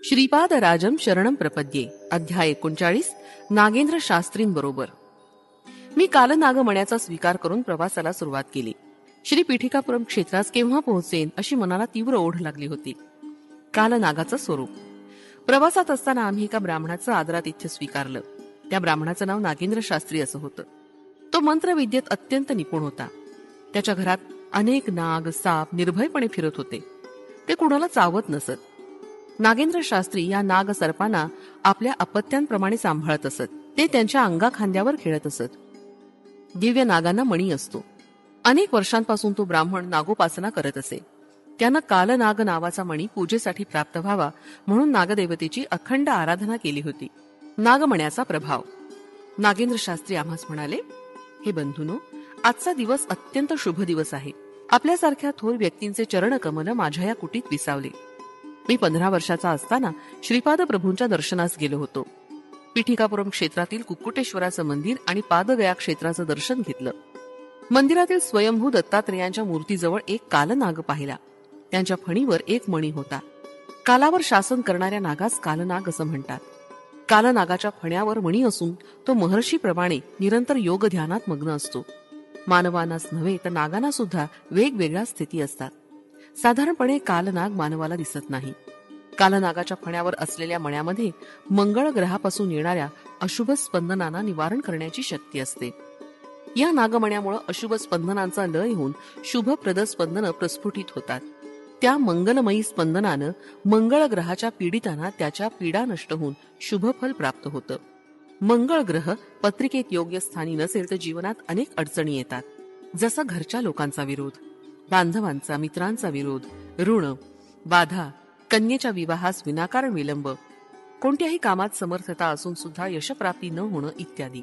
श्रीपाद राजम शरणम प्रपद्ये. अध्याय 39. नागेंद्र शास्त्रींबरोबर. मी कालनागमण्याचा स्वीकार करून प्रवासाला सुरुवात केली. श्री पीठिकापुरम क्षेत्रास केव्हा पोहोचेन अशी मनाला तीव्र ओढ लागली होती. कालनागाचं स्वरूप. प्रवासात असताना आम्ही एका ब्राह्मणाचं आदरातिथ्य स्वीकारलं. त्या ब्राह्मणाचं नाव नागेंद्र शास्त्री असं होतं. तो मंत्रविद्येत अत्यंत निपुण होता. त्याच्या घरात अनेक नाग साप निर्भयपणे फिरत होते. ते कुणाला चावत नसत. नागेंद्र शास्त्री या नाग सर्पांना आपल्या अपत्यांप्रमाणे सांभाळत असत. ते त्यांच्या अंगा खांद्यावर खेळत असत. दिव्य नागांना मणी असतो. अनेक वर्षांपासून तो ब्राह्मण नागोपासना करत असे. त्यानं कालनाग नावाचा मणी पूजेसाठी प्राप्त व्हावा म्हणून नागदेवतेची अखंड आराधना केली होती. नागमण्याचा प्रभाव. नागेंद्र शास्त्री आम्हास म्हणाले, हे बंधूनो, आजचा दिवस अत्यंत शुभ दिवस आहे. आपल्यासारख्या थोर व्यक्तींचे चरणकमल माझ्या या कुटीत विसावले. मी 15 वर्षाचा असताना श्रीपाद प्रभूंच्या दर्शनास गेलो होतो. पीठिकापुरम क्षेत्रातील कुक्कुटेश्वराचं मंदिर आणि पादगया क्षेत्राचं दर्शन घेतलं. मंदिरातील स्वयंभू दत्तात्रेयांच्या मूर्तीजवळ एक कालनाग पाहिला. त्यांच्या फणीवर एक मणी होता. कालावर शासन करणाऱ्या नागास कालनाग असं म्हणतात. कालनागाच्या फण्यावर मणी असून तो महर्षीप्रमाणे निरंतर योग ध्यानात मग्न असतो. मानवांनाच नव्हे तर नागांना सुद्धा वेगवेगळ्या स्थिती असतात. साधारणपणे कालनाग मानवाला दिसत नाही. कालनागाच्या फण्यावर असलेल्या मण्यामध्ये मंगळ ग्रहापासून येणाऱ्या अशुभ स्पंदनांना निवारण करण्याची शक्ती असते. या नागमण्यामुळे अशुभ स्पंदनांचा लय होऊन शुभप्रद स्पंदनं प्रस्फुटित होतात. त्या मंगलमयी स्पंदनानं मंगळ ग्रहाच्या पीडितांना त्याच्या पीडा नष्ट होऊन शुभफल प्राप्त होतं. मंगळ ग्रह पत्रिकेत योग्य स्थानी नसेल तर जीवनात अनेक अडचणी येतात. जसा घरच्या लोकांचा विरोध, बांधवांचा मित्रांचा विरोध, ऋण, बाधा, कन्येच्या विवाहास विनाकारण विलंब, कोणत्याही कामात समर्थता असून सुद्धा यशप्राप्ती न होणं इत्यादी.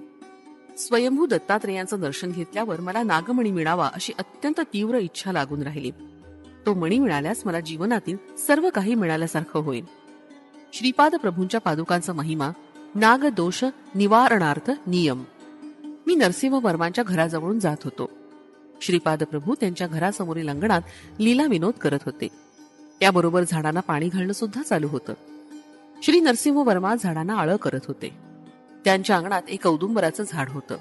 स्वयंभू दत्तात्रेयांचं दर्शन घेतल्यावर मला नागमणी मिळावा अशी अत्यंत तीव्र इच्छा लागून राहिली. तो मणी मिळाल्यास मला जीवनातील सर्व काही मिळाल्यासारखं होईल. श्रीपाद प्रभूंच्या पादुकांचा महिमा. नागदोष निवारणार्थ नियम. मी नरसिंह वर्मांच्या घराजवळून जात होतो. श्रीपाद प्रभू त्यांच्या घरासमोरील अंगणात लीला विनोद करत होते. त्याबरोबर झाडांना पाणी घालणं सुद्धा चालू होतं. श्री नरसिंह वर्मा झाडांना आळं करत होते. त्यांच्या अंगणात एक औदुंबराचं झाड होतं.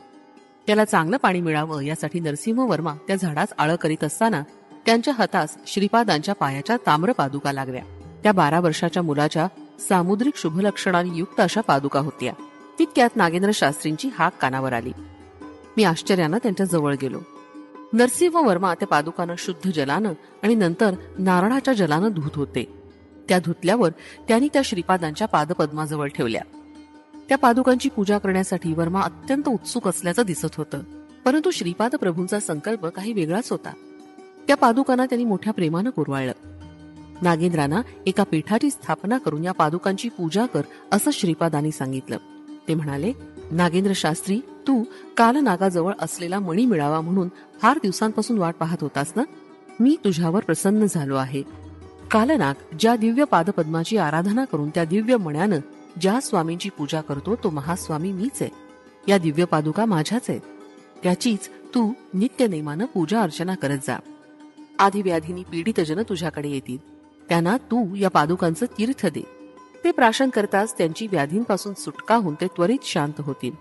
त्याला चांगलं पाणी मिळावं यासाठी नरसिंह वर्मा त्या झाडास आळं करीत असताना त्यांच्या हातास श्रीपादांच्या पायाच्या ताम्र पादुका लागल्या. त्या 12 वर्षाच्या मुलाच्या सामुद्रिक शुभलक्षणांनी युक्त अशा पादुका होत्या. तितक्यात नागेंद्र शास्त्रींची हाक कानावर आली. मी आश्चर्यानं त्यांच्या जवळ गेलो. नरसिंह वर्मा त्या पादुकांना शुद्ध जलानं आणि नंतर नारळाच्या जलानं धुत होते. त्या धुतल्यावर त्यांनी त्या श्रीपादांच्या पादपद्माजवळ ठेवल्या. त्या पादुकांची पूजा करण्यासाठी वर्मा अत्यंत उत्सुक असल्याचं दिसत होतं. परंतु श्रीपाद प्रभूंचा संकल्प काही वेगळाच होता. त्या पादुकांना त्यांनी मोठ्या प्रेमानं पुरवाळलं. नागेंद्रांना एका पीठाची स्थापना करून या पादुकांची पूजा कर असं श्रीपादांनी सांगितलं. ते म्हणाले, नागेंद्र शास्त्री, तू कालनागाजवळ असलेला मणी मिळावा म्हणून फार दिवसांपासून वाट पाहत होतास ना? मी तुझ्यावर प्रसन्न झालो आहे. कालनाग ज्या दिव्य पादपद्माची आराधना करून त्या दिव्य मण्यानं ज्या स्वामींची पूजा करतो तो महास्वामी मीच आहे. या दिव्य पादुका माझ्याच आहेत. त्याचीच तू नित्य नेमानं पूजा अर्चना करत जा. आधिव्याधींनी पीडित जन तुझ्याकडे येतील. त्यांना तू या पादुकांचं तीर्थ दे. ते प्राशन करताच त्यांची व्याधींपासून सुटका होऊन ते त्वरित शांत होतील.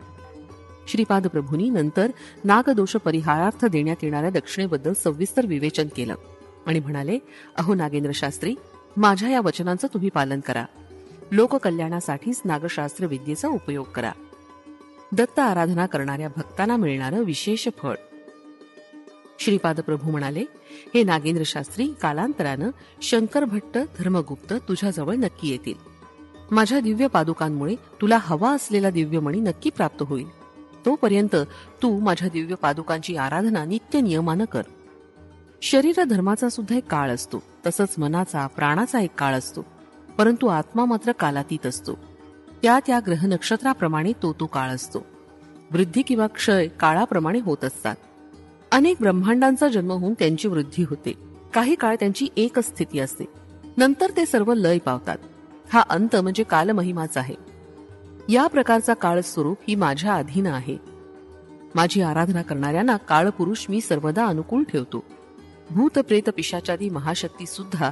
श्रीपाद प्रभूंनी नंतर नागदोष परिहारार्थ देण्यात येणाऱ्या दक्षिणेबद्दल सविस्तर विवेचन केलं आणि म्हणाले, अहो नागेंद्र शास्त्री, माझ्या या वचनांचं तुम्ही पालन करा. लोककल्याणासाठीच नागशास्त्र विद्येचा उपयोग करा. दत्त आराधना करणाऱ्या भक्तांना मिळणारं विशेष फळ. श्रीपाद प्रभू म्हणाले, हे नागेंद्र शास्त्री, कालांतरानं शंकर भट्ट धर्मगुप्त तुझ्याजवळ नक्की येतील. माझ्या दिव्य पादुकांमुळे तुला हवा असलेला दिव्यमणी नक्की प्राप्त होईल. तोपर्यंत तू माझ्या दिव्य पादुकांची आराधना नित्य नियमानं कर. शरीर धर्माचा सुद्धा एक काळ असतो, तसंच मनाचा प्राणाचा एक काळ असतो. परंतु आत्मा मात्र कालातीत असतो. त्या ग्रह नक्षत्राप्रमाणे तो काळ असतो. वृद्धी किंवा क्षय काळाप्रमाणे होत असतात. अनेक ब्रह्मांडांचा जन्म होऊन त्यांची वृद्धी होते. काही काळ त्यांची एकच स्थिती असते. नंतर ते सर्व लय पावतात. हा अंत म्हणजे कालमहिमाच आहे. या प्रकारचा काळ स्वरूप ही माझ्या अधीन आहे. माझी आराधना करणाऱ्यांना काळपुरुष मी सर्वदा अनुकूल ठेवतो. भूत प्रेत पिशाचादी महाशक्ती सुद्धा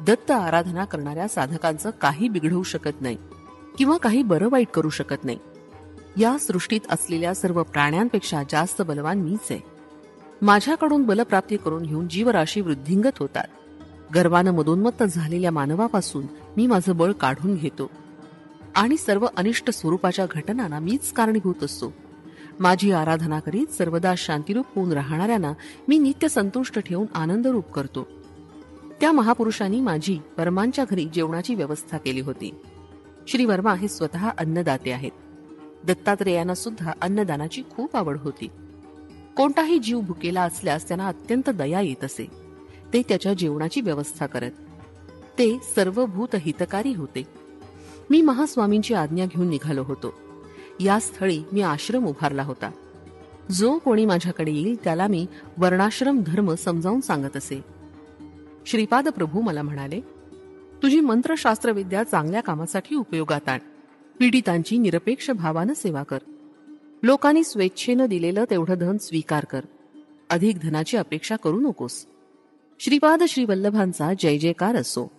दत्त आराधना करणाऱ्या साधकांचं काही बिघडवू शकत नाही किंवा काही बरं वाईट करू शकत नाही. या सृष्टीत असलेल्या सर्व प्राण्यांपेक्षा जास्त बलवान मीच आहे. माझ्याकडून बलप्राप्ती करून घेऊन जीवराशी वृद्धिंगत होतात. गर्वानं मदोन्मत्त झालेल्या मानवापासून मी माझं बळ काढून घेतो आणि सर्व अनिष्ट स्वरूपाच्या घटनांना मीच कारणीभूत असतो. माझी आराधना करीत सर्वदा शांतिरूप होऊन राहणाऱ्यांना मी नित्य संतुष्ट ठेवून आनंदरूप करतो. त्या महापुरुषांनी माझी वर्मांच्या घरी जेवणाची व्यवस्था केली होती. श्री वर्मा हे स्वतः अन्नदाते आहेत. दत्तात्रेयांना सुद्धा अन्नदानाची खूप आवड होती. कोणताही जीव भुकेला असल्यास त्यांना अत्यंत दया येत असे. ते त्याच्या जेवणाची व्यवस्था करत. ते सर्वभूत हितकारी होते. मी महास्वामींची आज्ञा घेऊन निघालो होतो. या स्थळी मी आश्रम उभारला होता. जो कोणी माझ्याकडे येईल त्याला मी वर्णाश्रम धर्म समजावून सांगत असे. श्रीपाद प्रभू मला म्हणाले, तुझी मंत्रशास्त्र विद्या चांगल्या कामासाठी उपयोगात आण. पीडितांची निरपेक्ष भावानं सेवा कर. लोकांनी स्वेच्छेनं दिलेलं तेवढं धन स्वीकार कर. अधिक धनाची अपेक्षा करू नकोस. श्रीपाद श्री वल्लभांचा जय जयकार असो.